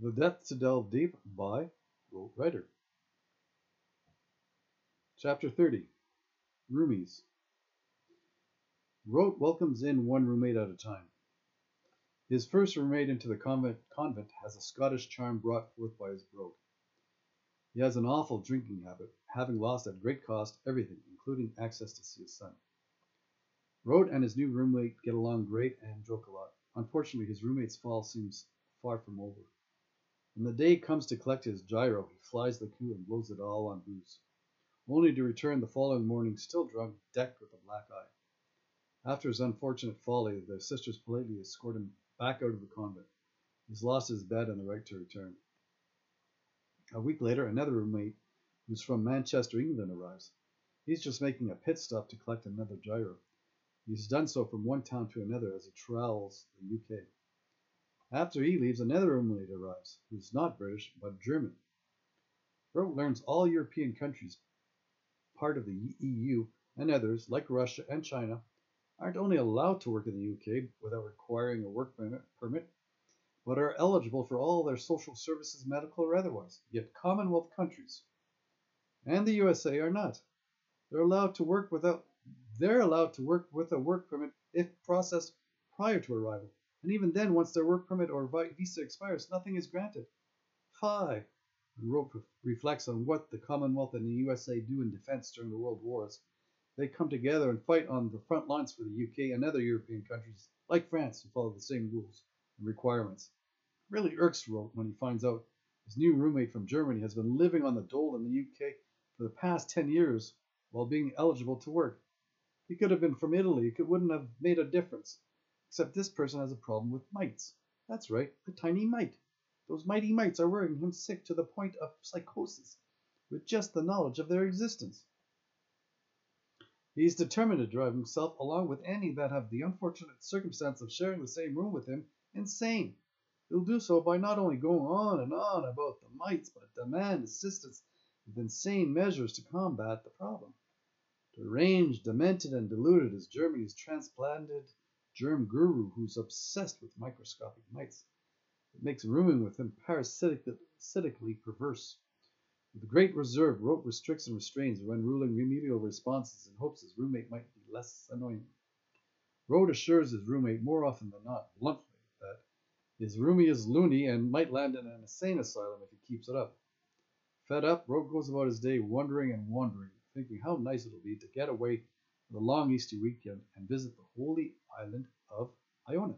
The Depth to Delve Deep by Rote Writer. Chapter 30. Roomies. Rote welcomes in one roommate at a time. His first roommate into the convent has a Scottish charm brought forth by his brogue. He has an awful drinking habit, having lost at great cost everything, including access to see his son. Rote and his new roommate get along great and joke a lot. Unfortunately, his roommate's fall seems far from over. When the day comes to collect his gyro, he flies the coup and blows it all on booze, only to return the following morning still drunk, decked with a black eye. After his unfortunate folly, the sisters politely escort him back out of the convent. He's lost his bed and the right to return. A week later, another roommate, who's from Manchester, England, arrives. He's just making a pit stop to collect another gyro. He's done so from one town to another as he travels the UK. After he leaves, another roommate arrives, who's not British, but German. Rote learns all European countries, part of the EU, and others, like Russia and China, aren't only allowed to work in the UK without requiring a work permit, but are eligible for all their social services, medical or otherwise, yet Commonwealth countries and the USA are not. They're allowed to work with a work permit if processed prior to arrival. And even then, once their work permit or visa expires, nothing is granted. Fie! Rote reflects on what the Commonwealth and the USA do in defense during the World Wars. They come together and fight on the front lines for the UK and other European countries, like France, who follow the same rules and requirements. It really irks Rote when he finds out his new roommate from Germany has been living on the dole in the UK for the past 10 years while being eligible to work. He could have been from Italy. It wouldn't have made a difference. Except this person has a problem with mites. That's right, a tiny mite. Those mighty mites are worrying him sick to the point of psychosis, with just the knowledge of their existence. He is determined to drive himself, along with any that have the unfortunate circumstance of sharing the same room with him, insane. He'll do so by not only going on and on about the mites, but demand assistance with insane measures to combat the problem. Deranged, demented, and deluded is Germany's transplanted germ guru who's obsessed with microscopic mites. It makes rooming with him parasitically perverse. With great reserve, Rote restricts and restrains when ruling remedial responses in hopes his roommate might be less annoying. Rote assures his roommate more often than not, bluntly, that his roomie is loony and might land in an insane asylum if he keeps it up. Fed up, Rote goes about his day wondering and wondering, thinking how nice it'll be to get away for the long Easter weekend and visit the holy island of Iona.